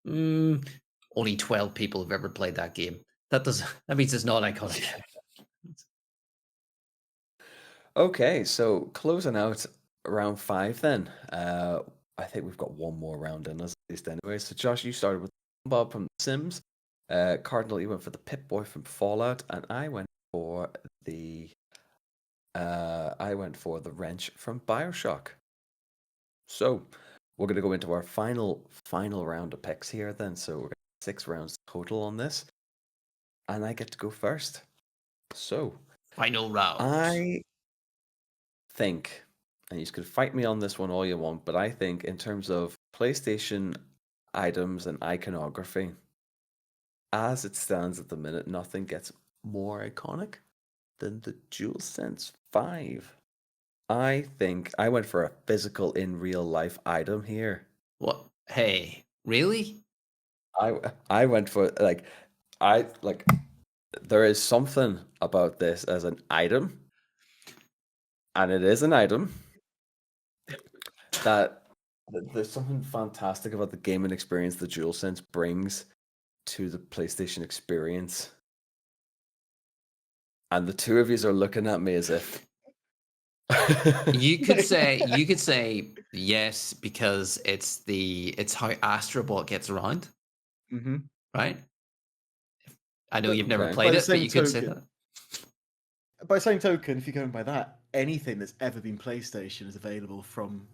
only 12 people have ever played that game. That means it's not iconic. Okay, so closing out round 5 then. I think we've got one more round in us at least anyway. So Josh, you started with Bob from The Sims. Cardinal, you went for the Pip-Boy from Fallout, and I went for the wrench from Bioshock. So we're gonna go into our final round of picks here then. So we're gonna 6 rounds total on this. And I get to go first. So final round. I think, and you could fight me on this one all you want, but I think in terms of PlayStation items and iconography, as it stands at the minute, nothing gets more iconic than the DualSense 5. I think I went for a physical in real life item here. What? Hey, really? I went for there is something about this as an item, and it is an item that there's something fantastic about the gaming experience the DualSense brings to the PlayStation experience. And the two of you are looking at me as if you could say yes, because it's how Astrobot gets around. Mm-hmm. Right? I know you've never played it, but you could say that. By the same token, if you're going by that, anything that's ever been PlayStation is available from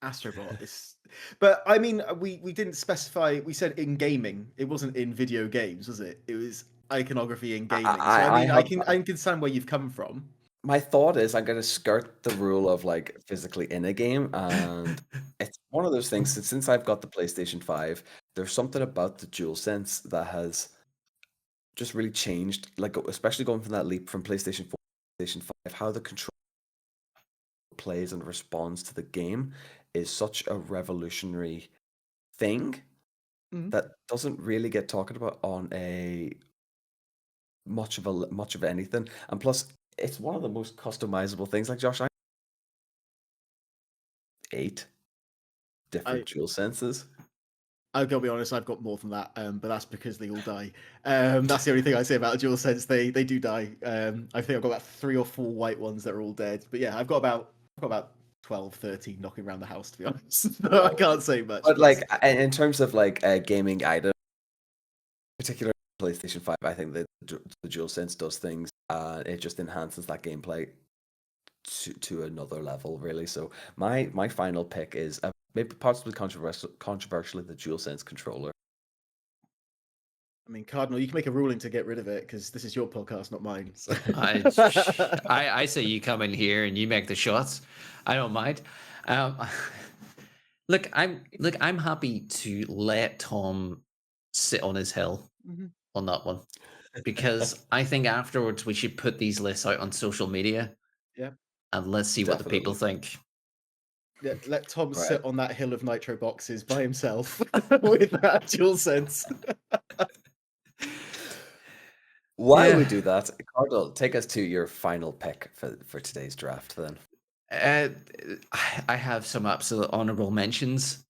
Astrobot. But I mean, we didn't specify. We said in gaming. It wasn't in video games, was it? It was iconography in gaming. I can understand where you've come from. My thought is I'm going to skirt the rule of like physically in a game, and it's one of those things. Since I've got the PlayStation 5, there's something about the DualSense that has just really changed. Like especially going from that leap from PlayStation 4 to PlayStation 5, how the control plays and responds to the game is such a revolutionary thing that doesn't really get talked about on a much of anything. And plus, it's one of the most customizable things. Like Josh, 8 different DualSenses. I've got to be honest, I've got more than that, but that's because they all die. That's the only thing I say about a DualSense. They do die. I think I've got about 3 or 4 white ones that are all dead. But yeah, I've got about 12, 13 knocking around the house, to be honest. So I can't say much. But like in terms of like a gaming item, particularly PlayStation 5, I think that the DualSense does things. It just enhances that gameplay to another level, really. So my final pick is maybe possibly controversially the DualSense controller. I mean, Cardinal, you can make a ruling to get rid of it because this is your podcast, not mine. So. I say you come in here and you make the shots. I don't mind. Look, I'm happy to let Tom sit on his hill on that one, because I think afterwards we should put these lists out on social media. Yeah. And let's see what the people think. Yeah, let Tom sit on that hill of nitro boxes by himself with that DualSense. While we do that, Cardinal, take us to your final pick for today's draft then. I have some absolute honorable mentions.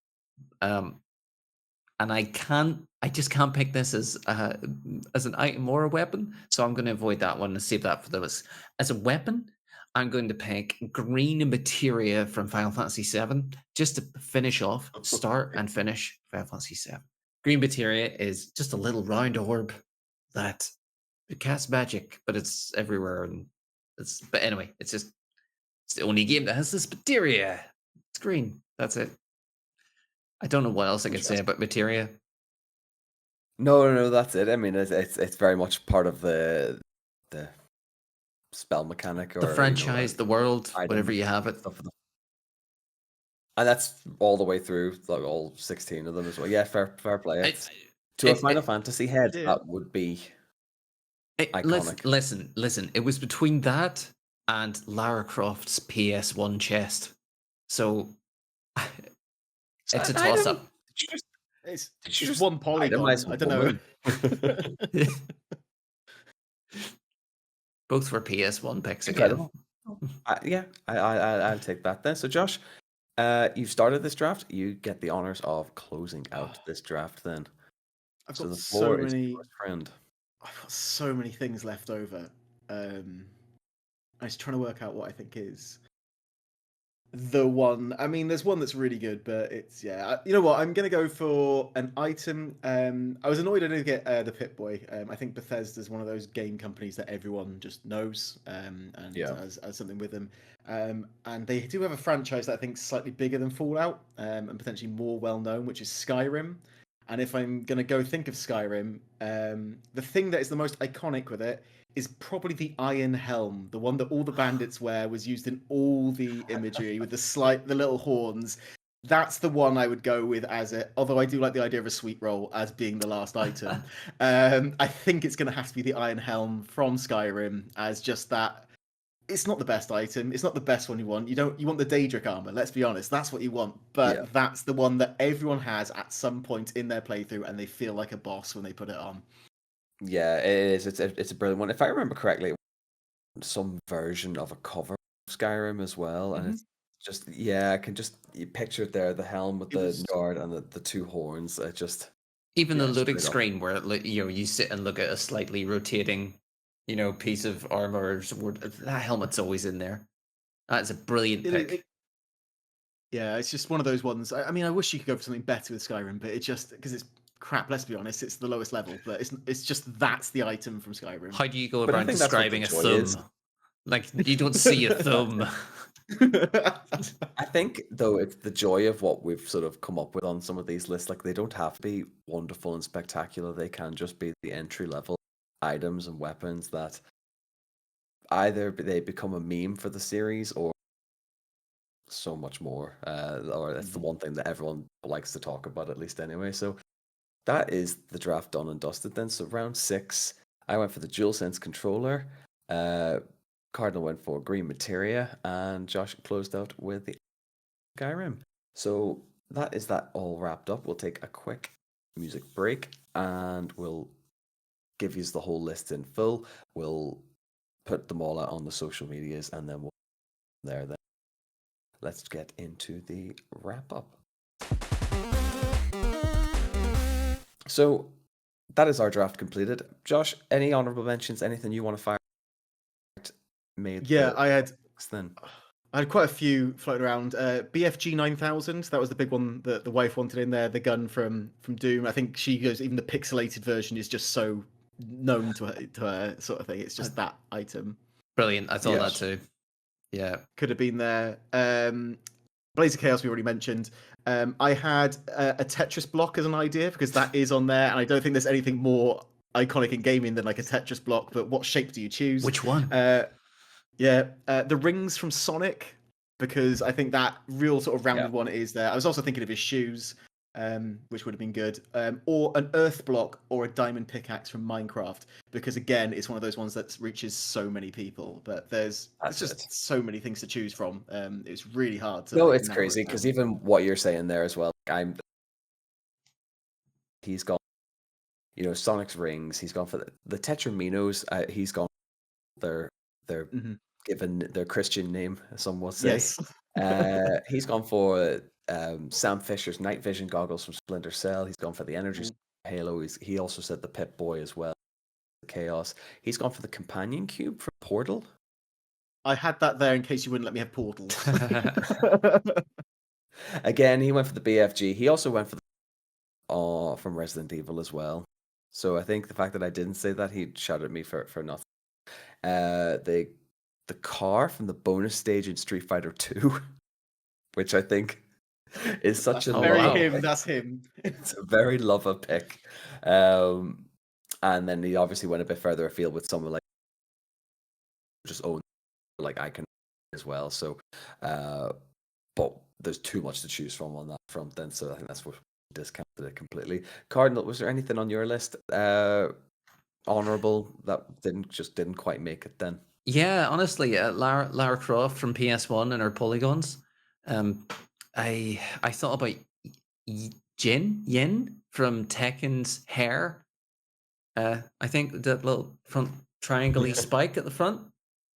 And and I just can't pick this as an item or a weapon. So I'm going to avoid that one and save that for the list. As a weapon, I'm going to pick green materia from Final Fantasy VII, just to finish off, start and finish Final Fantasy VII. Green materia is just a little round orb that it casts magic, but it's everywhere, and but anyway, it's the only game that has this materia. It's green. That's it. I don't know what else I could say about materia. No, that's it. I mean, it's very much part of the spell mechanic, or the franchise, the world, whatever you have it. And that's all the way through, like all 16 of them as well. Yeah, fair play. To a Final Fantasy head, that would be iconic. Listen. It was between that and Lara Croft's PS1 chest. So it's a toss-up. It's just one polygon. I don't know. Both were PS1 picks again. I'll take that then. So Josh, you've started this draft. You get the honors of closing out this draft then. I've got so many things left over. I'm just trying to work out what I think is the one. I mean, there's one that's really good, but it's you know what? I'm gonna go for an item. I was annoyed I didn't get the Pip-Boy. I think Bethesda's one of those game companies that everyone just knows and has something with them. And they do have a franchise that I think is slightly bigger than Fallout and potentially more well known, which is Skyrim. And if I'm gonna go think of Skyrim, the thing that is the most iconic with it is probably the iron helm, the one that all the bandits wear, was used in all the imagery with the little horns. That's the one I would go with as it. Although I do like the idea of a sweet roll as being the last item. I think it's going to have to be the iron helm from Skyrim as just that. It's not the best item. It's not the best one you want. You want the Daedric armor. Let's be honest. That's what you want. But that's the one that everyone has at some point in their playthrough, and they feel like a boss when they put it on. Yeah, it is. It's a brilliant one. If I remember correctly, some version of a cover of Skyrim as well, and it's just I can just picture it there, the helm with the guard and the two horns. It just even the loading screen where you sit and look at a slightly rotating piece of armor or sword. That helmet's always in there. That's a brilliant pick. It's just one of those ones. I mean, I wish you could go for something better with Skyrim, but it just because it's crap. Let's be honest, it's the lowest level, but it's just that's the item from Skyrim. How do you go about describing a thumb? Like you don't see a thumb. I think though it's the joy of what we've sort of come up with on some of these lists. Like they don't have to be wonderful and spectacular. They can just be the entry level items and weapons that either they become a meme for the series or so much more. Or it's the one thing that everyone likes to talk about, at least anyway. So that is the draft done and dusted then. So round 6, I went for the DualSense controller. Cardinal went for green materia, and Josh closed out with the Skyrim. So that is that all wrapped up. We'll take a quick music break, and we'll give you the whole list in full. We'll put them all out on the social medias, and then we'll there. Then let's get into the wrap up. So that is our draft completed. Josh, any honorable mentions? Anything you want to fire? I had quite a few floating around. BFG 9000, that was the big one that the wife wanted in there. The gun from Doom. I think she goes. Even the pixelated version is just so known to her sort of thing. It's just that item. Brilliant. I thought that too. Yeah, could have been there. Blaze of Chaos we already mentioned. I had a Tetris block as an idea because that is on there, and I don't think there's anything more iconic in gaming than like a Tetris block. But what shape do you choose? Which one? The rings from Sonic, because I think that real sort of rounded one is there. I was also thinking of his shoes, which would have been good, or an earth block or a diamond pickaxe from Minecraft, because again, it's one of those ones that reaches so many people. But it's just so many things to choose from. It's really hard to. No, it's crazy because even what you're saying there as well. He's gone. Sonic's rings. He's gone for the Tetraminos. He's gone. They're given their Christian name, some will say. Yes. He's gone for Sam Fisher's night vision goggles from Splinter Cell. He's gone for the energy Halo. He also said the Pip Boy as well. Chaos. He's gone for the companion cube from Portal. I had that there in case you wouldn't let me have portals. Again, he went for the BFG. He also went for the from Resident Evil as well. So I think the fact that I didn't say that, he shouted at me for nothing. The car from the bonus stage in Street Fighter 2, which I think is such that's a very love him. pick. That's him. It's a very love pick. And then he obviously went a bit further afield with someone like just own like Icon as well. So, but there's too much to choose from on that front then. So I think that's what discounted it completely. Cardinal, was there anything on your list honorable that didn't quite make it then? Yeah, honestly, Lara Croft from PS1 and her polygons. I thought about Yin from Tekken's hair. I think that little front triangle-y spike at the front,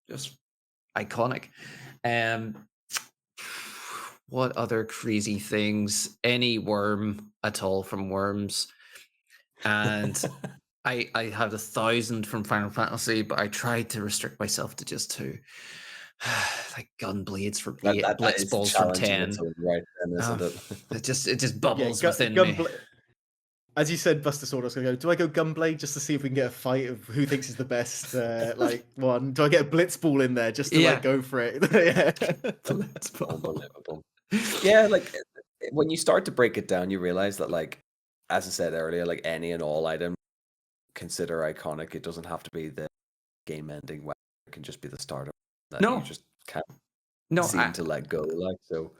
just iconic. What other crazy things? Any worm at all from Worms, and I had 1,000 from Final Fantasy, but I tried to restrict myself to just 2. Like Gunblades for Blitzballs for 10. Right, then, isn't it? It just bubbles within me. As you said, Buster Sword, I was going to go, do I go Gunblade just to see if we can get a fight of who thinks is the best one? Do I get a Blitzball in there just to go for it? Yeah. Blitzball. Unbelievable. Yeah, like when you start to break it down, you realize that, like, as I said earlier, like any and all item consider iconic. It doesn't have to be the game-ending weapon. It can just be the starter that you just can't seem to let go. Like so,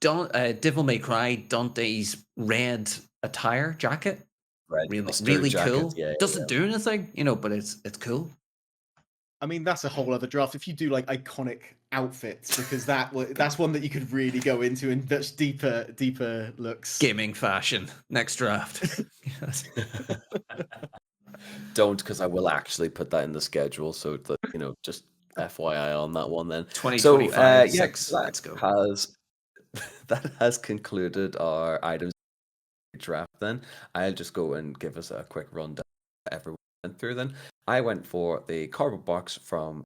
Devil May Cry, Dante's red attire jacket, really jacket, cool. Doesn't do anything, but it's cool. I mean, that's a whole other draft. If you do like iconic outfits, because that's one that you could really go into in much deeper looks. Gaming fashion. Next draft. Don't, because I will actually put that in the schedule. So that, just FYI on that one then. 2025. Let's go. That has concluded our items draft then. I'll just go and give us a quick rundown of everyone went through then. I went for the cardboard box from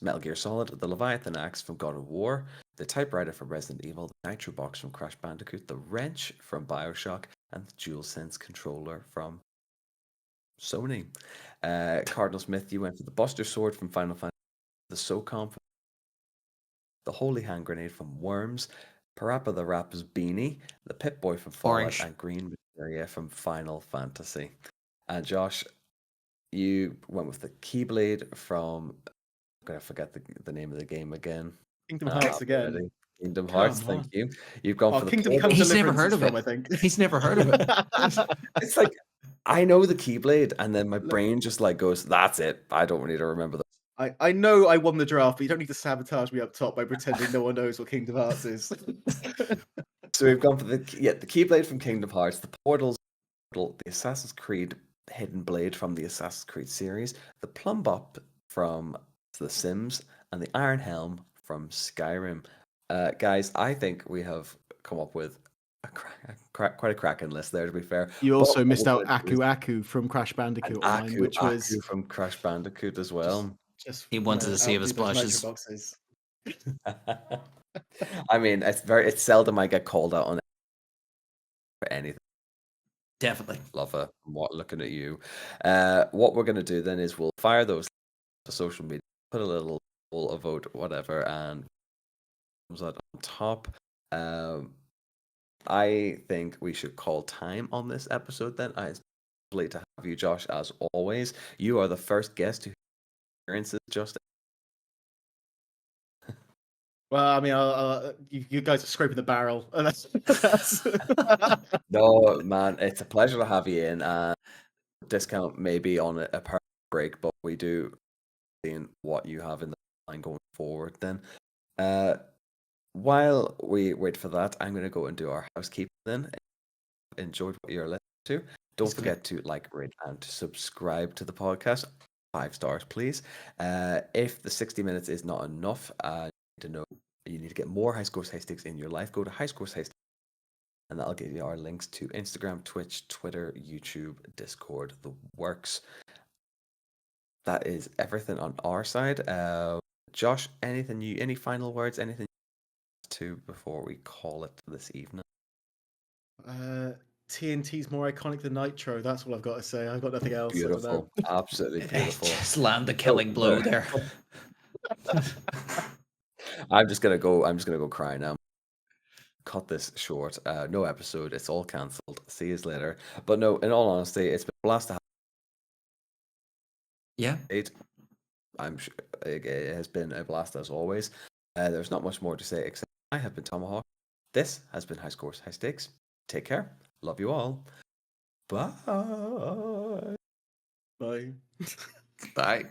Metal Gear Solid, the Leviathan axe from God of War, the typewriter from Resident Evil, the Nitro box from Crash Bandicoot, the wrench from Bioshock, and the DualSense controller from Sony. Cardinal Smith, you went for the Buster Sword from Final Fantasy, the SOCOM, the Holy Hand Grenade from Worms, Parappa the Rapper's beanie, the Pip Boy from Fallout, and Green Materia from Final Fantasy. And Josh, you went with the Keyblade from, I'm going to forget the name of the game again. Kingdom Hearts again. Kingdom Hearts, thank you. You've gone for the Kingdom Come He's never heard of it. I think. He's never heard of it. It's like, I know the Keyblade, and then my brain just like goes, that's it. I don't need to remember that. I know I won the draft, but you don't need to sabotage me up top by pretending no one knows what Kingdom Hearts is. So we've gone for the Keyblade from Kingdom Hearts, the Portal, the Assassin's Creed Hidden Blade from the Assassin's Creed series, the Plumb Bop from The Sims, and the Iron Helm from Skyrim. Guys, I think we have come up with quite a cracking list there, to be fair. You also missed out Aku from Crash Bandicoot Online, which was from Crash Bandicoot as well. He wanted to save his blushes. I mean, it's seldom I get called out on anything. Definitely. Love it. Looking at you. What we're going to do then is we'll fire those to social media, put a little poll, a vote, whatever, and comes out on top. I think we should call time on this episode then. It's lovely to have you, Josh, as always. You are the first guest who experiences just. Well, I mean, you guys are scraping the barrel. No, man, it's a pleasure to have you in. DiscCount may be on a part break, but we do see what you have in the line going forward then. While we wait for that, I'm going to go and do our housekeeping then. Enjoyed what you're listening to. Don't forget to like, rate, and to subscribe to the podcast. 5 stars, please. If the 60 minutes is not enough, you need to get more High Scores High Stakes in your life. Go to highscoreshightstakes and that'll give you our links to Instagram, Twitch, Twitter, YouTube, Discord, the works. That is everything on our side. Josh, any final words, anything to before we call it this evening? TNT's more iconic than Nitro. That's all I've got to say. I've got nothing else. Beautiful, absolutely beautiful. Just land the killing blow there. I'm just gonna go cry now. Cut this short. No episode. It's all cancelled. See you later. But no, in all honesty, it's been a blast to have. Yeah. I'm sure it has been a blast as always. There's not much more to say except I have been Tomahawk. This has been High Scores, High Stakes. Take care. Love you all. Bye. Bye. Bye.